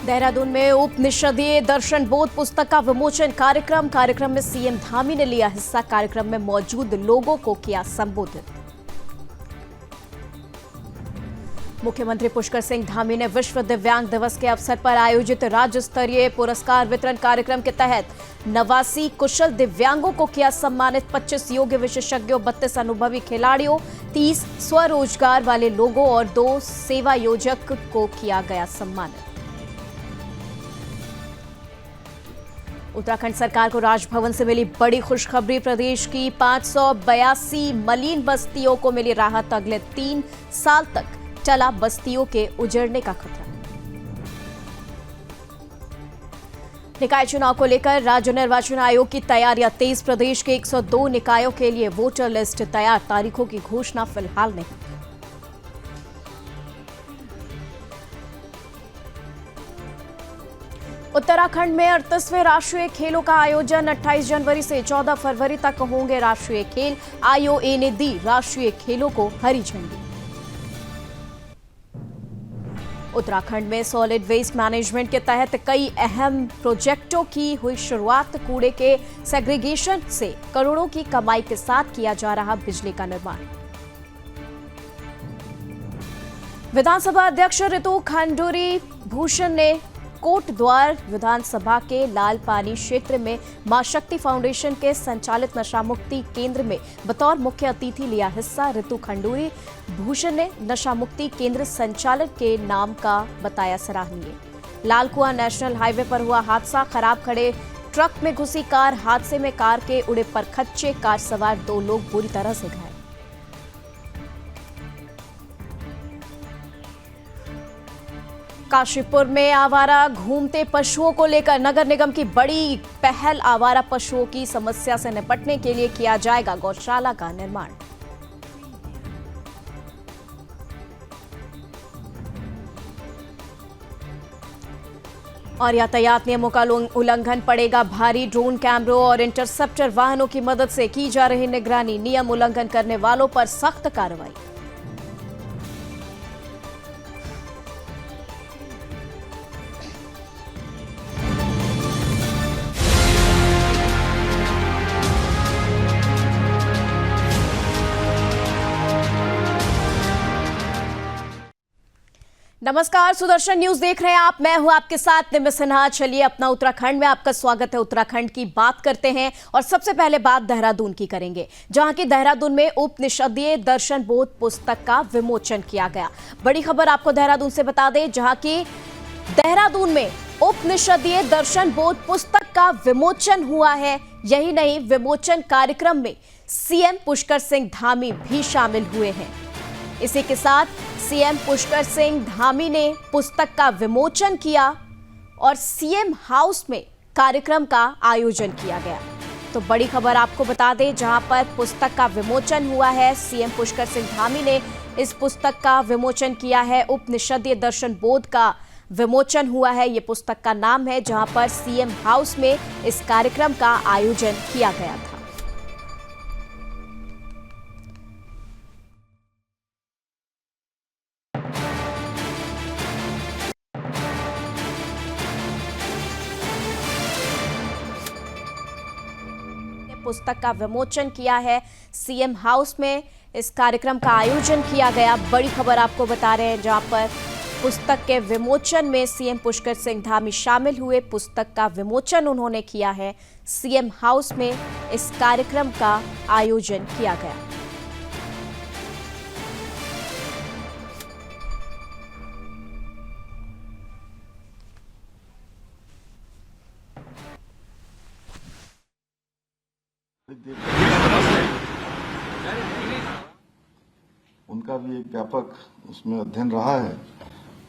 देहरादून में उपनिषदीय दर्शन बोध पुस्तक का विमोचन कार्यक्रम में सीएम धामी ने लिया हिस्सा। कार्यक्रम में मौजूद लोगों को किया संबोधित। मुख्यमंत्री पुष्कर सिंह धामी ने विश्व दिव्यांग दिवस के अवसर पर आयोजित राज्य स्तरीय पुरस्कार वितरण कार्यक्रम के तहत 89 कुशल दिव्यांगों को किया सम्मानित। 25 योग्य विशेषज्ञों, 32 अनुभवी खिलाड़ियों, 30 स्वरोजगार वाले लोगों और 2 सेवा योजक को किया गया सम्मानित। उत्तराखंड सरकार को राजभवन से मिली बड़ी खुशखबरी। प्रदेश की 582 मलिन बस्तियों को मिली राहत। अगले 3 साल तक चला बस्तियों के उजड़ने का खतरा। निकाय चुनाव को लेकर राज्य निर्वाचन आयोग की तैयारियां तेज। प्रदेश के 102 निकायों के लिए वोटर लिस्ट तैयार। तारीखों की घोषणा फिलहाल नहीं। उत्तराखंड में 38वें राष्ट्रीय खेलों का आयोजन 28 जनवरी से 14 फरवरी तक होंगे राष्ट्रीय खेल। आईओए ने दी राष्ट्रीय खेलों को हरी झंडी। उत्तराखंड में सॉलिड वेस्ट मैनेजमेंट के तहत कई अहम प्रोजेक्टों की हुई शुरुआत। कूड़े के सेग्रीगेशन से करोड़ों की कमाई के साथ किया जा रहा बिजली का निर्माण। विधानसभा अध्यक्ष ऋतु खंडूरी भूषण ने कोटद्वार विधानसभा के लाल पानी क्षेत्र में मां शक्ति फाउंडेशन के संचालित नशा मुक्ति केंद्र में बतौर मुख्य अतिथि लिया हिस्सा। ऋतु खंडूरी भूषण ने नशा मुक्ति केंद्र संचालक के नाम का बताया सराहनीय। लालकुआं नेशनल हाईवे पर हुआ हादसा। खराब खड़े ट्रक में घुसी कार। हादसे में कार के उड़े परखच्चे। कार सवार 2 लोग बुरी तरह से घायल। काशीपुर में आवारा घूमते पशुओं को लेकर नगर निगम की बड़ी पहल। आवारा पशुओं की समस्या से निपटने के लिए किया जाएगा गौशाला का निर्माण। और यातायात नियमों का उल्लंघन पड़ेगा भारी। ड्रोन कैमरों और इंटरसेप्टर वाहनों की मदद से की जा रही निगरानी। नियम उल्लंघन करने वालों पर सख्त कार्रवाई। नमस्कार, सुदर्शन न्यूज देख रहे हैं आप। मैं हूं आपके साथ निमित सिन्हा। चलिए अपना उत्तराखंड में आपका स्वागत है। उत्तराखंड की बात करते हैं और सबसे पहले बात देहरादून की करेंगे, जहां की देहरादून में उपनिषदीय दर्शन बोध पुस्तक का विमोचन किया गया। बड़ी खबर आपको देहरादून से बता दें, जहां की देहरादून में उपनिषदीय दर्शन बोध पुस्तक का विमोचन हुआ है। यही नहीं, विमोचन कार्यक्रम में सीएम पुष्कर सिंह धामी भी शामिल हुए हैं। इसी के साथ सीएम पुष्कर सिंह धामी ने पुस्तक का विमोचन किया और सीएम हाउस में कार्यक्रम का आयोजन किया गया। तो बड़ी खबर आपको बता दें, जहां पर पुस्तक का विमोचन हुआ है। सीएम पुष्कर सिंह धामी ने इस पुस्तक का विमोचन किया है। उपनिषदीय दर्शन बोध का विमोचन हुआ है, ये पुस्तक का नाम है, जहां पर सीएम हाउस में इस कार्यक्रम का आयोजन किया गया था। पुस्तक का विमोचन किया है सीएम हाउस में। इस कार्यक्रम का आयोजन किया गया। बड़ी खबर आपको बता रहे हैं, जहां पर पुस्तक के विमोचन में सीएम पुष्कर सिंह धामी शामिल हुए। पुस्तक का विमोचन उन्होंने किया है। सीएम हाउस में इस कार्यक्रम का आयोजन किया गया। उनका भी एक व्यापक उसमें अध्ययन रहा है।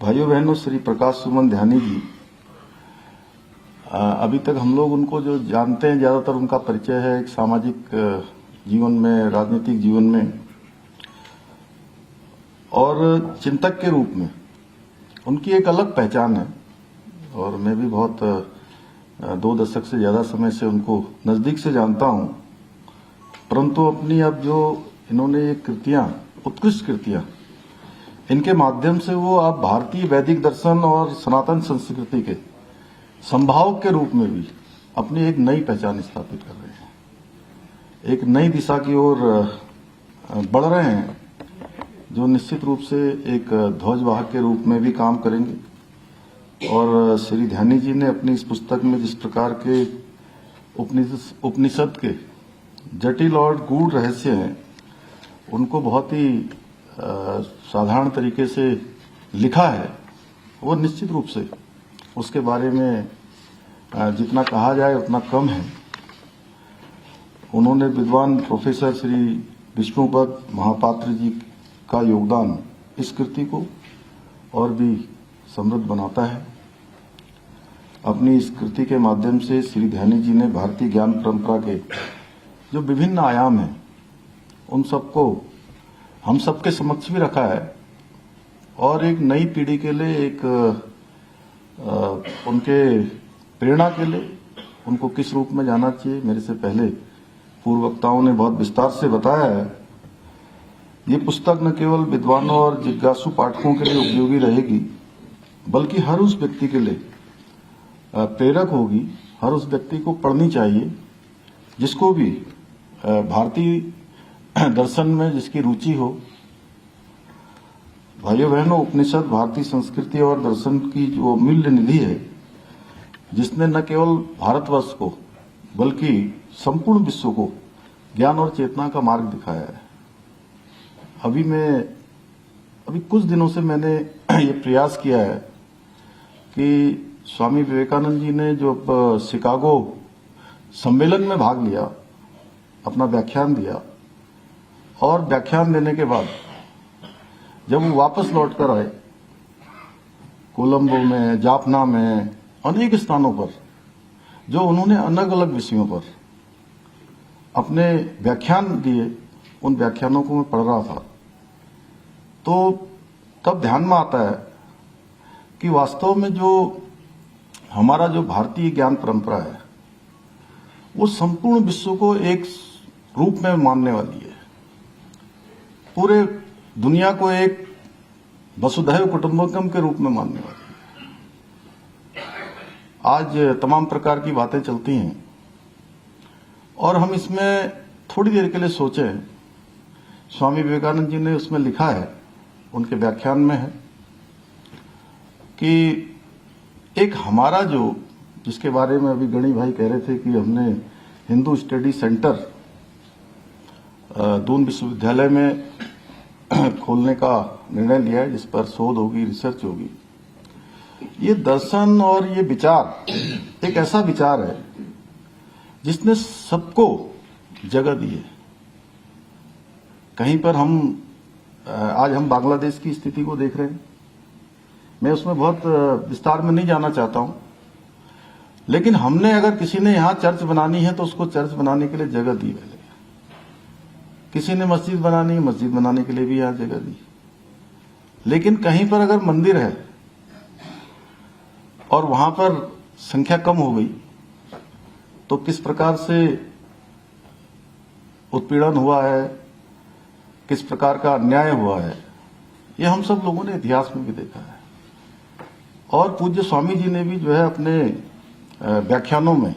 भाइयों बहनों, श्री प्रकाश सुमन ध्यानी जी, अभी तक हम लोग उनको जो जानते हैं, ज्यादातर उनका परिचय है एक सामाजिक जीवन में, राजनीतिक जीवन में और चिंतक के रूप में। उनकी एक अलग पहचान है और मैं भी बहुत 2 दशक से ज्यादा समय से उनको नजदीक से जानता हूं। परंतु अपनी अब जो इन्होंने ये कृतियां, उत्कृष्ट कृतियां इनके माध्यम से वो अब भारतीय वैदिक दर्शन और सनातन संस्कृति के संभावक के रूप में भी अपनी एक नई पहचान स्थापित कर रहे हैं, एक नई दिशा की ओर बढ़ रहे हैं, जो निश्चित रूप से एक ध्वजवाहक के रूप में भी काम करेंगे। और श्री ध्यानी जी ने अपनी इस पुस्तक में जिस प्रकार के उपनिषद के जटिल और गूढ़ रहस्य हैं, उनको बहुत ही साधारण तरीके से लिखा है, वो निश्चित रूप से उसके बारे में जितना कहा जाए उतना कम है। उन्होंने विद्वान प्रोफेसर श्री विष्णुपद महापात्र जी का योगदान इस कृति को और भी समृद्ध बनाता है। अपनी इस कृति के माध्यम से श्री ध्यानी जी ने भारतीय ज्ञान परंपरा के जो विभिन्न आयाम हैं, उन सबको हम सबके समक्ष भी रखा है और एक नई पीढ़ी के लिए एक उनके प्रेरणा के लिए उनको किस रूप में जाना चाहिए, मेरे से पहले पूर्व वक्ताओं ने बहुत विस्तार से बताया है। ये पुस्तक न केवल विद्वानों और जिज्ञासु पाठकों के लिए उपयोगी रहेगी, बल्कि हर उस व्यक्ति के लिए प्रेरक होगी, हर उस व्यक्ति को पढ़नी चाहिए जिसको भी भारतीय दर्शन में जिसकी रुचि हो। भाइयों बहनों, उपनिषद भारतीय संस्कृति और दर्शन की जो अमूल्य निधि है, जिसने न केवल भारतवर्ष को बल्कि संपूर्ण विश्व को ज्ञान और चेतना का मार्ग दिखाया है। अभी कुछ दिनों से मैंने ये प्रयास किया है कि स्वामी विवेकानंद जी ने जो शिकागो सम्मेलन में भाग लिया, अपना व्याख्यान दिया, और व्याख्यान देने के बाद जब वो वापस लौट कर आए, कोलंबो में, जाफना में, अनेक स्थानों पर जो उन्होंने अलग अलग विषयों पर अपने व्याख्यान दिए, उन व्याख्यानों को मैं पढ़ रहा था, तो तब ध्यान में आता है कि वास्तव में जो हमारा जो भारतीय ज्ञान परंपरा है, वो संपूर्ण विश्व को एक रूप में मानने वाली है, पूरे दुनिया को एक वसुधैव कुटुंबकम के रूप में मानने वाली है। आज तमाम प्रकार की बातें चलती हैं और हम इसमें थोड़ी देर के लिए सोचें। स्वामी विवेकानंद जी ने उसमें लिखा है, उनके व्याख्यान में है कि एक हमारा जो, जिसके बारे में अभी गणी भाई कह रहे थे कि हमने हिंदू स्टडी सेंटर दून विश्वविद्यालय में खोलने का निर्णय लिया है, जिस पर शोध होगी, रिसर्च होगी। ये दर्शन और ये विचार एक ऐसा विचार है जिसने सबको जगह दी है। कहीं पर आज हम बांग्लादेश की स्थिति को देख रहे हैं। मैं उसमें बहुत विस्तार में नहीं जाना चाहता हूं, लेकिन हमने अगर किसी ने यहां चर्च बनानी है तो उसको चर्च बनाने के लिए जगह दी पहले। किसी ने मस्जिद बनानी है, मस्जिद बनाने के लिए भी यहां जगह दी। लेकिन कहीं पर अगर मंदिर है और वहां पर संख्या कम हो गई तो किस प्रकार से उत्पीड़न हुआ है, किस प्रकार का अन्याय हुआ है, ये हम सब लोगों ने इतिहास में भी देखा है। और पूज्य स्वामी जी ने भी जो है अपने व्याख्यानों में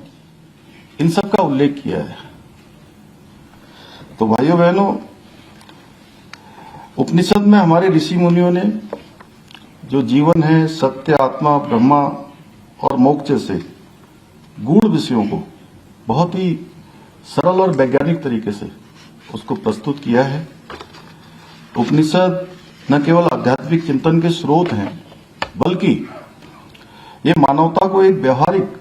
इन सब का उल्लेख किया है। तो भाइयों बहनों, उपनिषद में हमारे ऋषि मुनियों ने जो जीवन है, सत्य, आत्मा, ब्रह्मा और मोक्ष से गूढ़ विषयों को बहुत ही सरल और वैज्ञानिक तरीके से उसको प्रस्तुत किया है। उपनिषद न केवल आध्यात्मिक चिंतन के स्रोत हैं, बल्कि ये मानवता को एक व्यवहारिक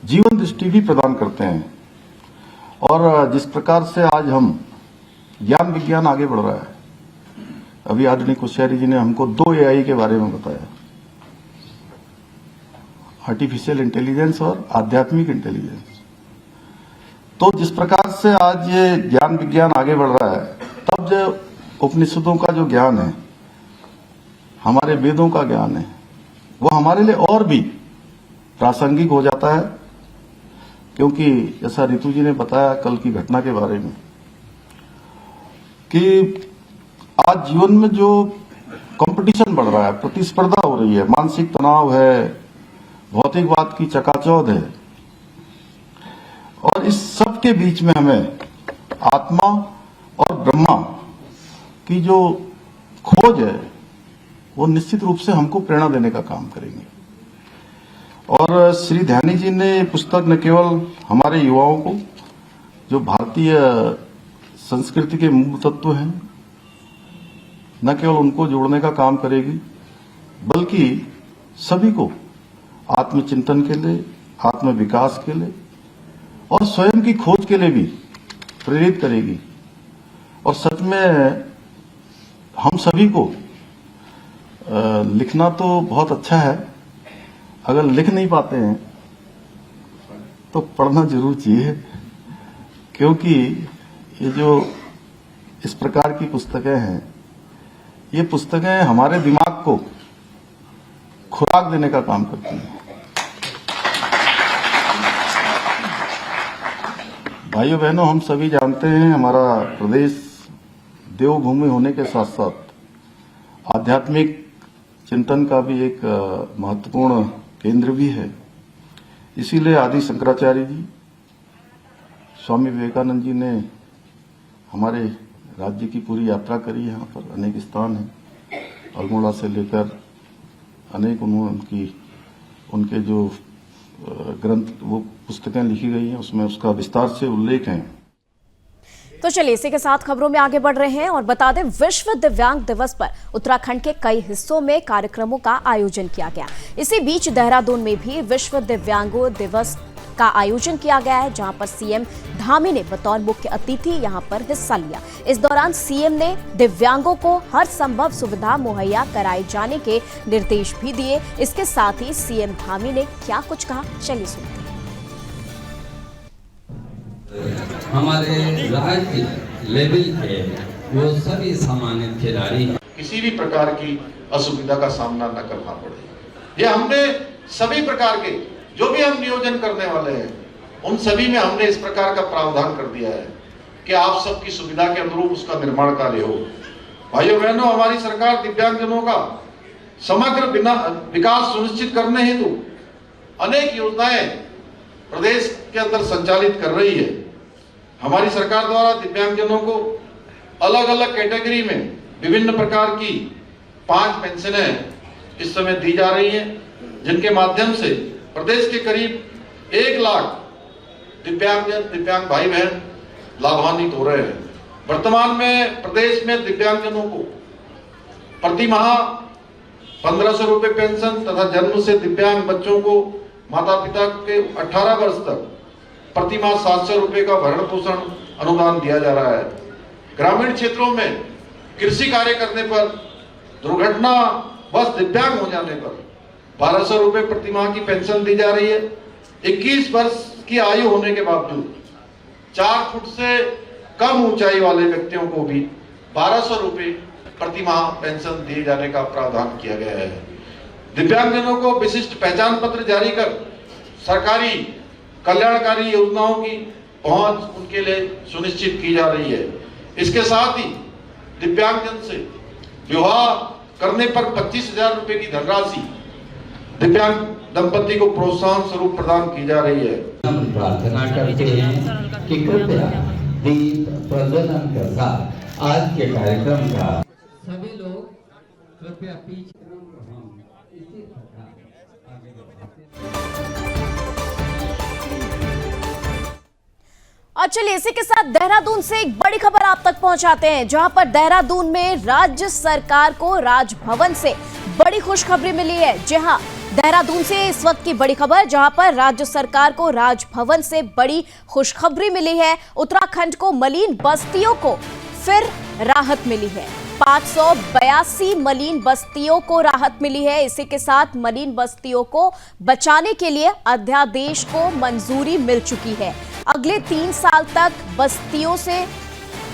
जीवन दृष्टि भी प्रदान करते हैं। और जिस प्रकार से आज हम ज्ञान विज्ञान आगे बढ़ रहा है, अभी आदरणीय कोश्यारी जी ने हमको 2 AI के बारे में बताया, आर्टिफिशियल इंटेलिजेंस और आध्यात्मिक इंटेलिजेंस। तो जिस प्रकार से आज ये ज्ञान विज्ञान आगे बढ़ रहा है, तब जो उपनिषदों का जो ज्ञान है, हमारे वेदों का ज्ञान है, वो हमारे लिए और भी प्रासंगिक हो जाता है। क्योंकि जैसा रितु जी ने बताया कल की घटना के बारे में कि आज जीवन में जो कंपटीशन बढ़ रहा है, प्रतिस्पर्धा हो रही है, मानसिक तनाव है, भौतिकवाद की चकाचौंध है। और इस सब के बीच में हमें आत्मा और ब्रह्मा की जो खोज है वो निश्चित रूप से हमको प्रेरणा देने का काम करेंगे। और श्री ध्यानी जी ने ये पुस्तक न केवल हमारे युवाओं को जो भारतीय संस्कृति के मूल तत्व हैं न केवल उनको जोड़ने का काम करेगी, बल्कि सभी को आत्मचिंतन के लिए, आत्म विकास के लिए और स्वयं की खोज के लिए भी प्रेरित करेगी। और सच में हम सभी को लिखना तो बहुत अच्छा है, अगर लिख नहीं पाते हैं तो पढ़ना जरूर चाहिए, क्योंकि ये जो इस प्रकार की पुस्तकें हैं, ये पुस्तकें हमारे दिमाग को खुराक देने का काम करती हैं। भाइयों बहनों, हम सभी जानते हैं हमारा प्रदेश देवभूमि होने के साथ साथ आध्यात्मिक चिंतन का भी एक महत्वपूर्ण केंद्र भी है। इसीलिए आदि शंकराचार्य जी, स्वामी विवेकानंद जी ने हमारे राज्य की पूरी यात्रा करी। यहाँ पर अनेक स्थान हैं, अल्मोड़ा से लेकर अनेक उनके जो ग्रंथ, वो पुस्तकें लिखी गई हैं, उसमें उसका विस्तार से उल्लेख है। तो चलिए इसी के साथ खबरों में आगे बढ़ रहे हैं और बता दें, विश्व दिव्यांग दिवस पर उत्तराखंड के कई हिस्सों में कार्यक्रमों का आयोजन किया गया। इसी बीच देहरादून में भी विश्व दिव्यांगों दिवस का आयोजन किया गया है, जहां पर सीएम धामी ने बतौर मुख्य अतिथि यहां पर हिस्सा लिया। इस दौरान सीएम ने दिव्यांगों को हर संभव सुविधा मुहैया कराए जाने के निर्देश भी दिए। इसके साथ ही सीएम धामी ने क्या कुछ कहा, चलिए सुनते हैं। हमारे राज्य लेवल पे वो सभी सम्मानित खिलाड़ी किसी भी प्रकार की असुविधा का सामना न करना पड़े। ये हमने सभी प्रकार के जो भी हम नियोजन करने वाले हैं, उन सभी में हमने इस प्रकार का प्रावधान कर दिया है कि आप सबकी सुविधा के अनुरूप उसका निर्माण कार्य हो। भाइयों बहनों, हमारी सरकार दिव्यांगजनों का समग्र विकास सुनिश्चित करने हेतु अनेक योजनाएं प्रदेश के अंदर संचालित कर रही है। हमारी सरकार द्वारा दिव्यांगजनों को अलग अलग कैटेगरी में विभिन्न प्रकार की 5 पेंशनें इस समय दी जा रही हैं, जिनके माध्यम से प्रदेश के करीब 1 लाख दिव्यांग भाई बहन लाभान्वित हो रहे हैं। वर्तमान में प्रदेश में दिव्यांगजनों को प्रति माह 1500 रुपए पेंशन तथा जन्म से दिव्यांग बच्चों को माता पिता के 18 वर्ष तक प्रति माह 700 रुपए का भरण पोषण अनुदान दिया जा रहा है। ग्रामीण क्षेत्रों में कृषि कार्य करने पर, दुर्घटना बस दिव्यांग हो जाने पर 1200 रुपए प्रति माह की पेंशन दी जा रही है। 21 वर्ष की आयु होने के बावजूद 4 फुट से कम ऊंचाई वाले व्यक्तियों को भी 1200 रुपए प्रति माह पेंशन दिए जाने का प्रावधान किया गया है। दिव्यांगजनों को विशिष्ट पहचान पत्र जारी कर सरकारी कल्याणकारी योजनाओं की पहुंच उनके लिए सुनिश्चित की जा रही है। इसके साथ ही दिव्यांगजन से विवाह करने पर 25,000 रुपए की धनराशि दिव्यांग दंपति को प्रोत्साहन स्वरूप प्रदान की जा रही है। हम प्रार्थना करते हैं कि कृपया दीप प्रज्वलन के साथ आज के कार्यक्रम का सभी लोग कृपया पीछे हम इसी प्रकार आगे बढ़ते हैं। और चलिए इसी के साथ देहरादून से एक बड़ी खबर आप तक पहुंचाते हैं, जहां पर देहरादून में राज्य सरकार को राजभवन से बड़ी खुशखबरी मिली है। जी हां, देहरादून से इस वक्त की बड़ी खबर, जहां पर राज्य सरकार को राजभवन से बड़ी खुशखबरी मिली है। उत्तराखंड को मलिन बस्तियों को फिर राहत मिली है। 582 मलिन बस्तियों को राहत मिली है। इसी के साथ मलिन बस्तियों को बचाने के लिए अध्यादेश को मंजूरी मिल चुकी है। अगले 3 साल तक बस्तियों से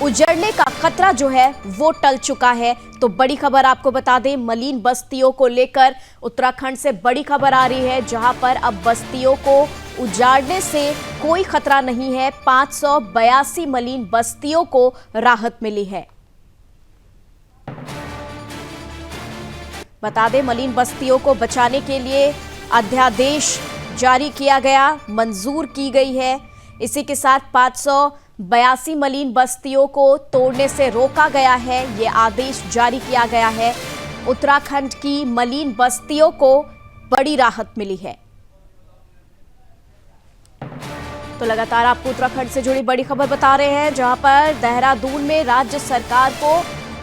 उजड़ने का खतरा जो है वो टल चुका है। तो बड़ी खबर आपको बता दें, मलिन बस्तियों को लेकर उत्तराखंड से बड़ी खबर आ रही है, जहां पर अब बस्तियों को उजाड़ने से कोई खतरा नहीं है। 582 मलिन बस्तियों को राहत मिली है। बता दें, मलिन बस्तियों को बचाने के लिए अध्यादेश जारी किया गया, मंजूर की गई है। इसी के साथ 582 मलिन बस्तियों को तोड़ने से रोका गया है, ये आदेश जारी किया गया है। उत्तराखंड की मलिन बस्तियों को बड़ी राहत मिली है। तो लगातार आपको उत्तराखंड से जुड़ी बड़ी खबर बता रहे हैं, जहां पर देहरादून में राज्य सरकार को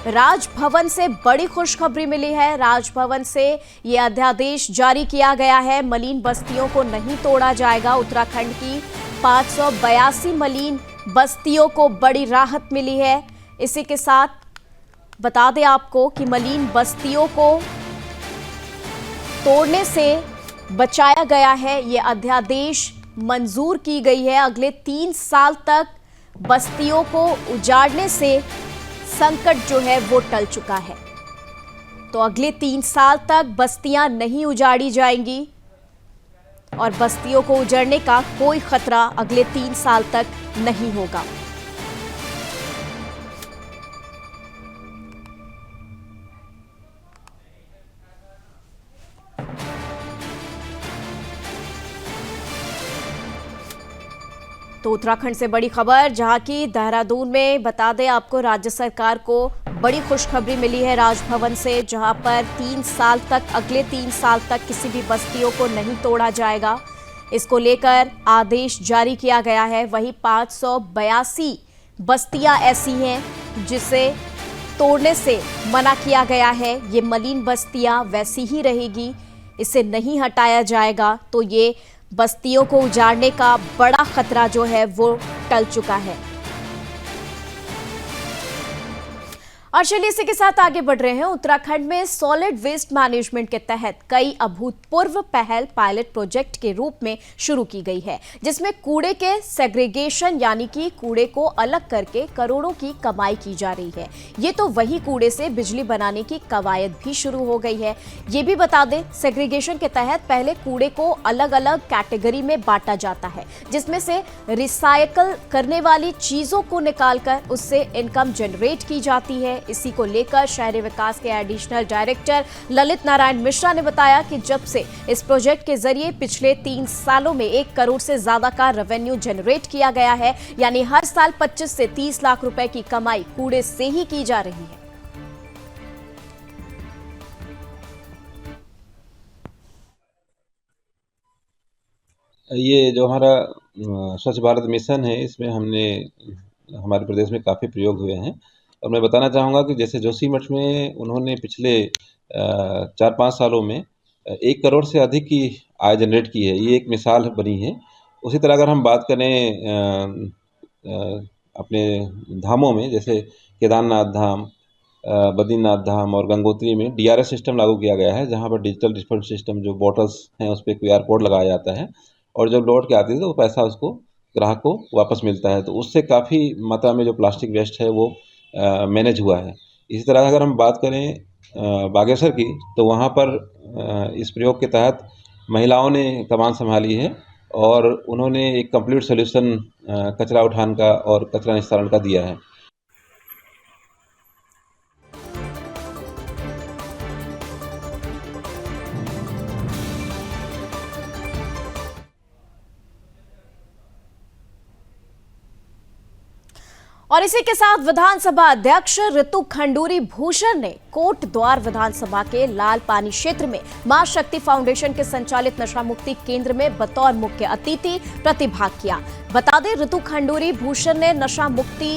राजभवन से बड़ी खुशखबरी मिली है। राजभवन से यह अध्यादेश जारी किया गया है, मलिन बस्तियों को नहीं तोड़ा जाएगा। उत्तराखंड की 582 मलिन बस्तियों को बड़ी राहत मिली है। इसी के साथ बता दें आपको कि मलिन बस्तियों को तोड़ने से बचाया गया है, यह अध्यादेश मंजूर की गई है। अगले 3 साल तक बस्तियों को उजाड़ने से संकट जो है वो टल चुका है। तो अगले 3 साल तक बस्तियां नहीं उजाड़ी जाएंगी और बस्तियों को उजड़ने का कोई खतरा अगले 3 साल तक नहीं होगा। तो उत्तराखंड से बड़ी खबर, जहां की देहरादून में बता दें आपको, राज्य सरकार को बड़ी खुशखबरी मिली है राजभवन से, जहां पर 3 साल तक, अगले 3 साल तक किसी भी बस्तियों को नहीं तोड़ा जाएगा। इसको लेकर आदेश जारी किया गया है। वहीं 582 बस्तियां ऐसी हैं जिसे तोड़ने से मना किया गया है। ये मलिन बस्तियां वैसी ही रहेगी, इसे नहीं हटाया जाएगा। तो ये बस्तियों को उजाड़ने का बड़ा खतरा जो है वो टल चुका है। और चलिए इसी के साथ आगे बढ़ रहे हैं। उत्तराखंड में सॉलिड वेस्ट मैनेजमेंट के तहत कई अभूतपूर्व पहल पायलट प्रोजेक्ट के रूप में शुरू की गई है, जिसमें कूड़े के सेग्रीगेशन यानी कि कूड़े को अलग करके करोड़ों की कमाई की जा रही है। ये तो वही कूड़े से बिजली बनाने की कवायद भी शुरू हो गई है। ये भी बता दें, सेग्रीगेशन के तहत पहले कूड़े को अलग अलग कैटेगरी में बांटा जाता है, जिसमें से रिसाइकल करने वाली चीजों को निकालकर उससे इनकम जनरेट की जाती है। इसी को लेकर शहरी विकास के एडिशनल डायरेक्टर ललित नारायण मिश्रा ने बताया कि जब से इस प्रोजेक्ट के जरिए पिछले 3 सालों में 1 करोड़ से ज्यादा का रेवेन्यू जनरेट किया गया है, यानी हर साल 25 से 30 लाख रुपए की कमाई कूड़े से ही की जा रही है। ये जो हमारा स्वच्छ भारत मिशन है, इसमें हमने हमारे प्रदेश में काफ़ी प्रयोग हुए हैं। और मैं बताना चाहूँगा कि जैसे जोशीमठ में उन्होंने पिछले 4-5 सालों में 1 करोड़ से अधिक की आय जनरेट की है, ये एक मिसाल बनी है। उसी तरह अगर हम बात करें अपने धामों में, जैसे केदारनाथ धाम, बद्रीनाथ धाम और गंगोत्री में DRS सिस्टम लागू किया गया है, जहाँ पर डिजिटल रिफंड सिस्टम, जो बॉटल्स हैं उस पर QR कोड लगाया जाता है और जब लौट के आती है तो वो पैसा उसको ग्राहक को वापस मिलता है। तो उससे काफ़ी मात्रा में जो प्लास्टिक वेस्ट है वो मैनेज हुआ है। इसी तरह अगर हम बात करें बागेश्वर की, तो वहाँ पर इस प्रयोग के तहत महिलाओं ने कमान संभाली है और उन्होंने एक कंप्लीट सॉल्यूशन कचरा उठान का और कचरा निस्तारण का दिया है। और इसी के साथ विधानसभा अध्यक्ष ऋतु खंडूरी भूषण ने कोटद्वार विधानसभा के लाल पानी क्षेत्र में मां शक्ति फाउंडेशन के संचालित नशा मुक्ति केंद्र में बतौर मुख्य अतिथि प्रतिभाग किया। बता दें, ऋतु खंडूरी भूषण ने नशा मुक्ति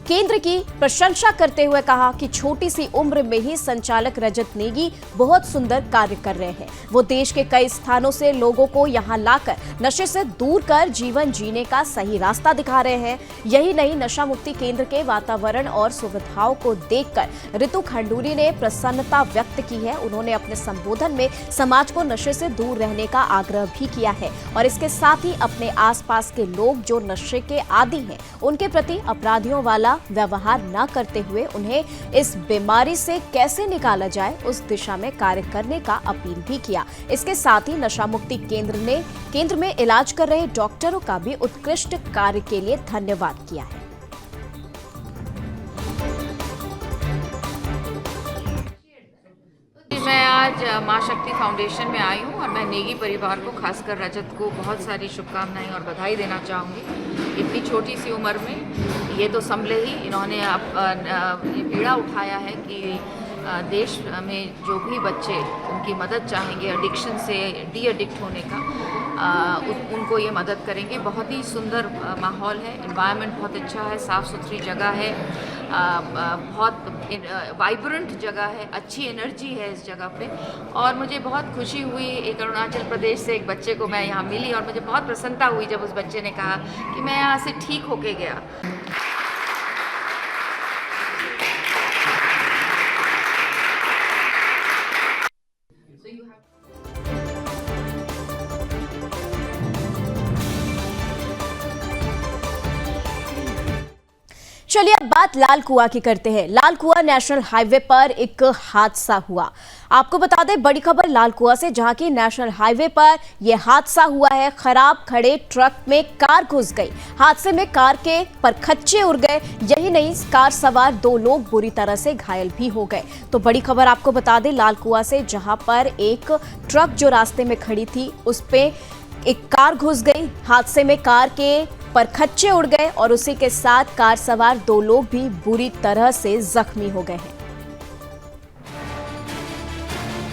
केंद्र की प्रशंसा करते हुए कहा कि छोटी सी उम्र में ही संचालक रजत नेगी बहुत सुंदर कार्य कर रहे हैं। वो देश के कई स्थानों से लोगों को यहां लाकर नशे से दूर कर जीवन जीने का सही रास्ता दिखा रहे हैं। यही नहीं, नशा मुक्ति केंद्र के वातावरण और सुविधाओं को देखकर ऋतु खंडूरी ने प्रसन्नता व्यक्त की है। उन्होंने अपने संबोधन में समाज को नशे से दूर रहने का आग्रह भी किया है और इसके साथ ही अपने आसपास के लोग जो नशे के आदी हैं, उनके प्रति अपराधियों वाला व्यवहार न करते हुए उन्हें इस बीमारी से कैसे निकाला जाए उस दिशा में कार्य करने का अपील भी किया। इसके साथ ही नशा मुक्ति केंद्र में इलाज कर रहे डॉक्टरों का भी उत्कृष्ट कार्य के लिए धन्यवाद किया है। मैं आज आज माँ शक्ति फाउंडेशन में आई हूँ और मैं नेगी परिवार को, खासकर रजत को, बहुत सारी शुभकामनाएं और बधाई देना चाहूँगी। इतनी छोटी सी उम्र में ये तो संभले ही, इन्होंने ये बीड़ा उठाया है कि देश में जो भी बच्चे उनकी मदद चाहेंगे एडिक्शन से डी एडिक्ट होने का, उनको ये मदद करेंगे। बहुत ही सुंदर माहौल है, एनवायरनमेंट बहुत अच्छा है, साफ़ सुथरी जगह है, बहुत वाइब्रेंट जगह है, अच्छी एनर्जी है इस जगह पे। और मुझे बहुत खुशी हुई, एक अरुणाचल प्रदेश से एक बच्चे को मैं यहाँ मिली और मुझे बहुत प्रसन्नता हुई जब उस बच्चे ने कहा कि मैं यहाँ से ठीक होके गया। चलिए अब बात लाल कुआं की करते हैं। लाल कुआं नेशनल हाईवे पर एक हादसा हुआ। आपको बता दें, बड़ी खबर लाल कुआं से, जहां की नेशनल हाईवे पर यह हादसा हुआ है। खराब खड़े ट्रक में कार घुस गई। हादसे में कार के परखच्चे उड़ गए। यही नहीं, कार सवार 2 लोग बुरी तरह से घायल भी हो गए। तो बड़ी खबर आपको बता दें लाल कुआं से, जहां पर एक ट्रक जो रास्ते में खड़ी थी उस पे एक कार घुस गई। हादसे में कार के परखच्चे उड़ गए और उसी के साथ कार सवार 2 लोग भी बुरी तरह से जख्मी हो गए हैं।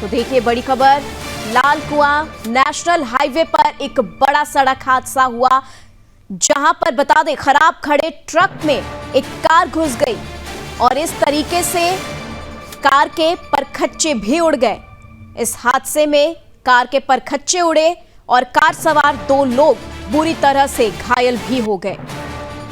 तो देखिए बड़ी खबर, लाल कुआं नेशनल हाईवे पर एक बड़ा सड़क हादसा हुआ, जहां पर बता दें खराब खड़े ट्रक में एक कार घुस गई और इस तरीके से कार के परखच्चे भी उड़ गए। इस हादसे में कार के परखच्चे उड़े और कार सवार 2 लोग बुरी तरह से घायल भी हो गए।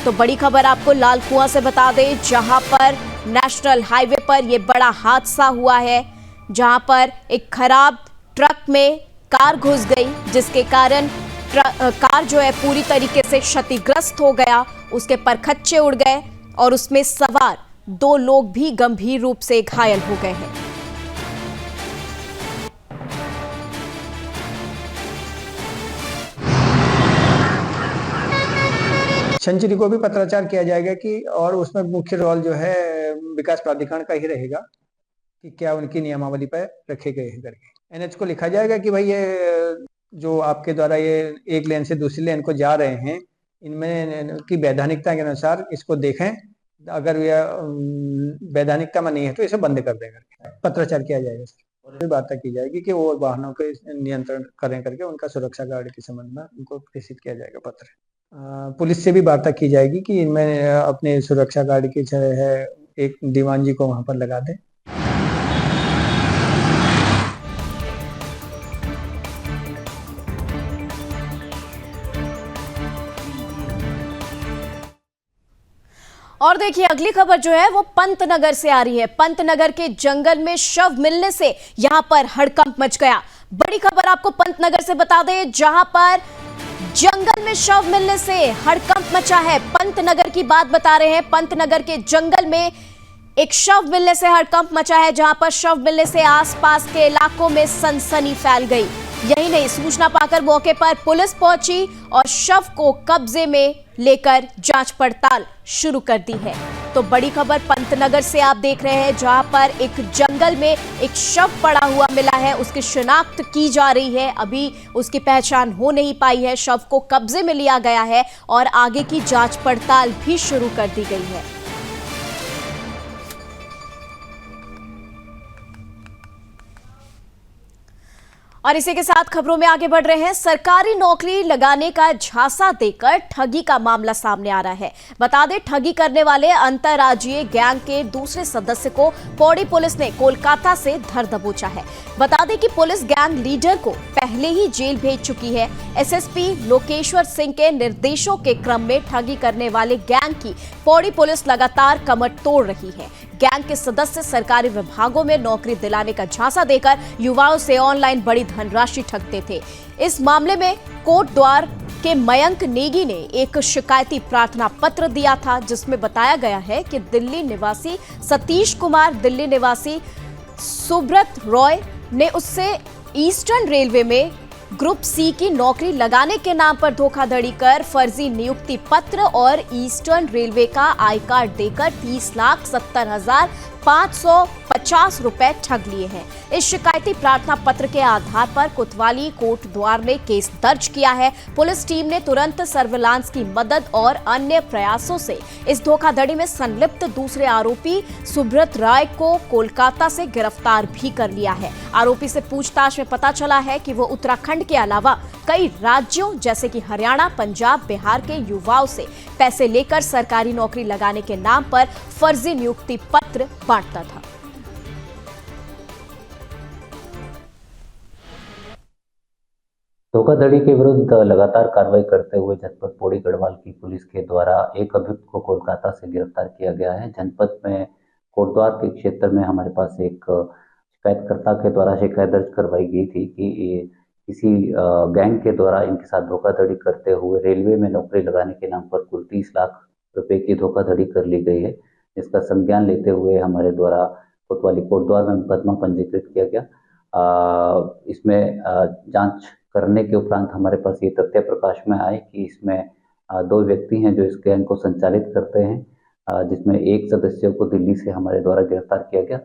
तो बड़ी खबर आपको लाल कुआं से बता दें, जहां पर नेशनल हाईवे पर यह बड़ा हादसा हुआ है, जहां पर एक खराब ट्रक में कार घुस गई, जिसके कारण कार जो है पूरी तरीके से क्षतिग्रस्त हो गया, उसके परखच्चे उड़ गए और उसमें सवार 2 लोग भी गंभीर रूप से घायल हो गए हैं। सेंचुरी को भी पत्राचार किया जाएगा कि, और उसमें मुख्य रोल जो है विकास प्राधिकरण का ही रहेगा कि क्या उनकी नियमावली पर रखे गए हैं करके। एनएच को लिखा जाएगा कि भाई ये जो आपके द्वारा ये एक लेन से दूसरी लेन को जा रहे हैं, इनमें की वैधानिकता के अनुसार इसको देखें, अगर यह वैधानिकता में नहीं है तो इसे बंद कर दें करके पत्राचार किया जाएगा। और बात की जाएगी कि वो वाहनों के नियंत्रण करें करके उनका सुरक्षा गार्ड के संबंध में उनको प्रेषित किया जाएगा पत्र। पुलिस से भी वार्ता की जाएगी कि इनमें अपने सुरक्षा गार्ड की है एक दीवान जी को वहां पर लगा दें। और देखिए अगली खबर जो है वो पंतनगर से आ रही है। पंतनगर के जंगल में शव मिलने से यहां पर हड़कंप मच गया। बड़ी खबर आपको पंतनगर से बता दें, जहां पर जंगल में शव मिलने से हड़कंप मचा है। पंतनगर की बात बता रहे हैं। पंतनगर के जंगल में एक शव मिलने से हड़कंप मचा है, जहां पर शव मिलने से आसपास के इलाकों में सनसनी फैल गई। यही नहीं, सूचना पाकर मौके पर पुलिस पहुंची और शव को कब्जे में लेकर जांच पड़ताल शुरू कर दी है। तो बड़ी खबर पंतनगर से आप देख रहे हैं, जहां पर एक जंगल में एक शव पड़ा हुआ मिला है, उसकी शिनाख्त की जा रही है। अभी उसकी पहचान हो नहीं पाई है। शव को कब्जे में लिया गया है और आगे की जांच पड़ताल भी शुरू कर दी गई है। और इसी के साथ खबरों में आगे बढ़ रहे हैं। सरकारी नौकरी लगाने का झांसा देकर ठगी का मामला सामने आ रहा है। बता दें, ठगी करने वाले अंतर्राज्यीय गैंग के दूसरे सदस्य को पौड़ी पुलिस ने कोलकाता से धर दबोचा है। बता दें कि पुलिस गैंग लीडर को पहले ही जेल भेज चुकी है। एसएसपी लोकेश्वर सिंह के निर्देशों के क्रम में ठगी करने वाले गैंग की पौड़ी पुलिस लगातार कमर तोड़ रही है। गैंग के सदस्य सरकारी विभागों में नौकरी दिलाने का झांसा देकर युवाओं से ऑनलाइन बड़ी धनराशि ठगते थे। इस मामले में कोटद्वार के मयंक नेगी ने एक शिकायती प्रार्थना पत्र दिया था, जिसमें बताया गया है कि दिल्ली निवासी सतीश कुमार, दिल्ली निवासी सुब्रत रॉय ने उससे ईस्टर्न रेलवे में ग्रुप सी की नौकरी लगाने के नाम पर धोखाधड़ी कर फर्जी नियुक्ति पत्र और ईस्टर्न रेलवे का आई कार्ड देकर 30,70,550 50 रुपए ठग लिए हैं। इस शिकायती प्रार्थना पत्र के आधार पर कोतवाली कोटद्वार ने केस दर्ज किया है। पुलिस टीम ने तुरंत सर्विलांस की मदद और अन्य प्रयासों से इस धोखाधड़ी में संलिप्त दूसरे आरोपी सुब्रत राय को कोलकाता से गिरफ्तार भी कर लिया है। आरोपी से पूछताछ में पता चला है कि वो उत्तराखंड के अलावा कई राज्यों जैसे कि हरियाणा, पंजाब, बिहार के युवाओं से पैसे लेकर सरकारी नौकरी लगाने के नाम पर फर्जी नियुक्ति पत्र बांटता था। धोखाधड़ी के विरुद्ध लगातार कार्रवाई करते हुए जनपद पौड़ी गढ़वाल की पुलिस के द्वारा एक अभियुक्त को कोलकाता से गिरफ्तार किया गया है। जनपद में कोटद्वार के क्षेत्र में हमारे पास एक शिकायतकर्ता के द्वारा शिकायत दर्ज करवाई गई थी कि किसी गैंग के द्वारा इनके साथ धोखाधड़ी करते हुए रेलवे में नौकरी लगाने के नाम पर कुल 30 लाख रुपए की धोखाधड़ी कर ली गई है। इसका संज्ञान लेते हुए हमारे द्वारा कोतवाली कोटद्वार में मुकदमा पंजीकृत किया गया। इसमें जांच करने के उपरांत हमारे पास ये तथ्य प्रकाश में आए कि इसमें 2 व्यक्ति हैं जो इस गैंग को संचालित करते हैं, जिसमें एक सदस्य को दिल्ली से हमारे द्वारा गिरफ्तार किया गया।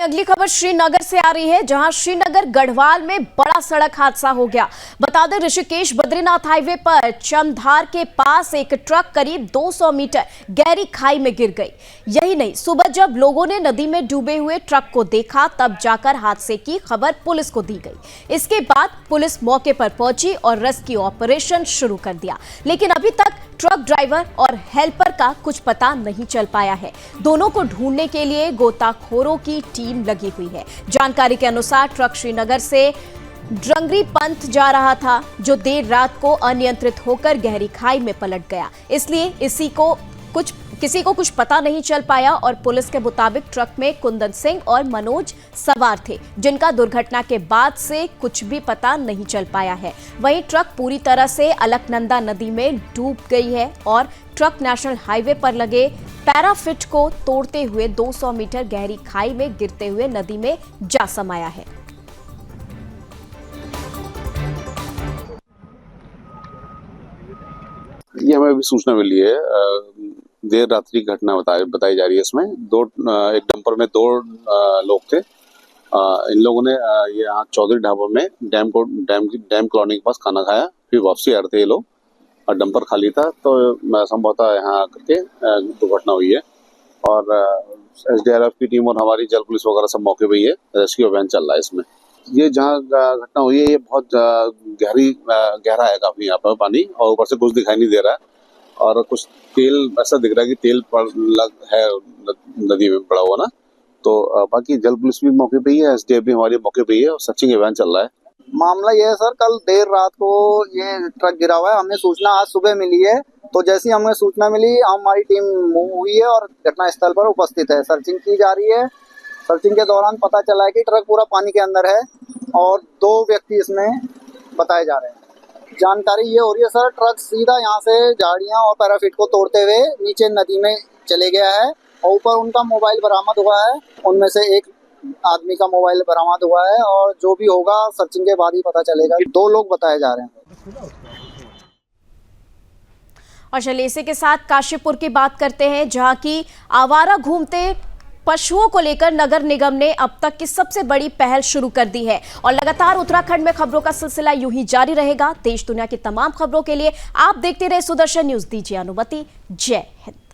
अगली खबर श्रीनगर से आ रही है, जहां श्रीनगर गढ़वाल में बड़ा सड़क हादसा हो गया। बता दें, ऋषिकेश बद्रीनाथ हाईवे पर चमधार के पास एक ट्रक करीब 200 मीटर गहरी खाई में गिर गई। यही नहीं, सुबह जब लोगों ने नदी में डूबे हुए ट्रक को देखा तब जाकर हादसे की खबर पुलिस को दी गई। इसके बाद पुलिस मौके पर पहुंची और रेस्क्यू ऑपरेशन शुरू कर दिया, लेकिन अभी तक ट्रक ड्राइवर और हेल्पर का कुछ पता नहीं चल पाया है। दोनों को ढूंढने के लिए गोताखोरों की टीम लगी हुई है। जानकारी के अनुसार ट्रक श्रीनगर से ड्रंगरी पंथ जा रहा था, जो देर रात को अनियंत्रित होकर गहरी खाई में पलट गया। इसलिए किसी को कुछ पता नहीं चल पाया और पुलिस के मुताबिक ट्रक में कुंदन सिंह और मनोज सवार थे, जिनका दुर्घटना के बाद से कुछ भी पता नहीं चल पाया है। वहीं ट्रक पूरी तरह से अलकनंदा नदी में डूब गई है और ट्रक नेशनल हाईवे पर लगे पैराफिट को तोड़ते हुए 200 मीटर गहरी खाई में गिरते हुए नदी में जा समाया है। ये हमें अभी सूचना मिली है, देर रात्रि की घटना बताई जा रही है। इसमें एक डंपर में 2 लोग थे। इन लोगों ने ये यहाँ चौधरी ढाबा में डैम कॉलोनी के पास खाना खाया, फिर वापसी आ रहे थे ये लोग और डंपर खाली था, तो संभवतः यहाँ आकर के दुर्घटना हुई है। और SDRF की टीम और हमारी जल पुलिस वगैरह सब मौके पे ही है, रेस्क्यू अभियान चल रहा है। इसमें ये जहाँ घटना हुई है ये बहुत गहरा है काफी यहाँ पर पानी, और ऊपर से कुछ दिखाई नहीं दे रहा है और कुछ तेल ऐसा दिख रहा है कि तेल है नदी में पड़ा हुआ ना। तो बाकी जल पुलिस भी मौके पे ही है, SDF भी हमारे मौके पे ही है और सर्चिंग अभियान चल रहा है। मामला ये है सर, कल देर रात को ये ट्रक गिरा हुआ है। हमें सूचना आज सुबह मिली है, तो जैसी हमें सूचना मिली हमारी टीम मूव हुई है और घटना स्थल पर उपस्थित है। सर्चिंग की जा रही है। सर्चिंग के दौरान पता चला है कि ट्रक पूरा पानी के अंदर है और 2 व्यक्ति इसमें बताए जा रहे हैं। जानकारी ये हो रही है सर, ट्रक सीधा यहाँ से झाड़ियाँ और पैराफिट को तोड़ते हुए नीचे नदी में चले गया है और ऊपर उनका मोबाइल बरामद हुआ है। उनमें से एक आदमी का मोबाइल बरामद हुआ है और जो भी होगा सर्चिंग के बाद ही पता चलेगा। 2 लोग बताए जा रहे हैं। और चलिए इसी के साथ काशीपुर की बात करते हैं, जहां की आवारा घूमते पशुओं को लेकर नगर निगम ने अब तक की सबसे बड़ी पहल शुरू कर दी है और लगातार उत्तराखंड में खबरों का सिलसिला यूं ही जारी रहेगा। देश दुनिया की तमाम खबरों के लिए आप देखते रहे सुदर्शन न्यूज। दीजिए अनुमति। जय हिंद।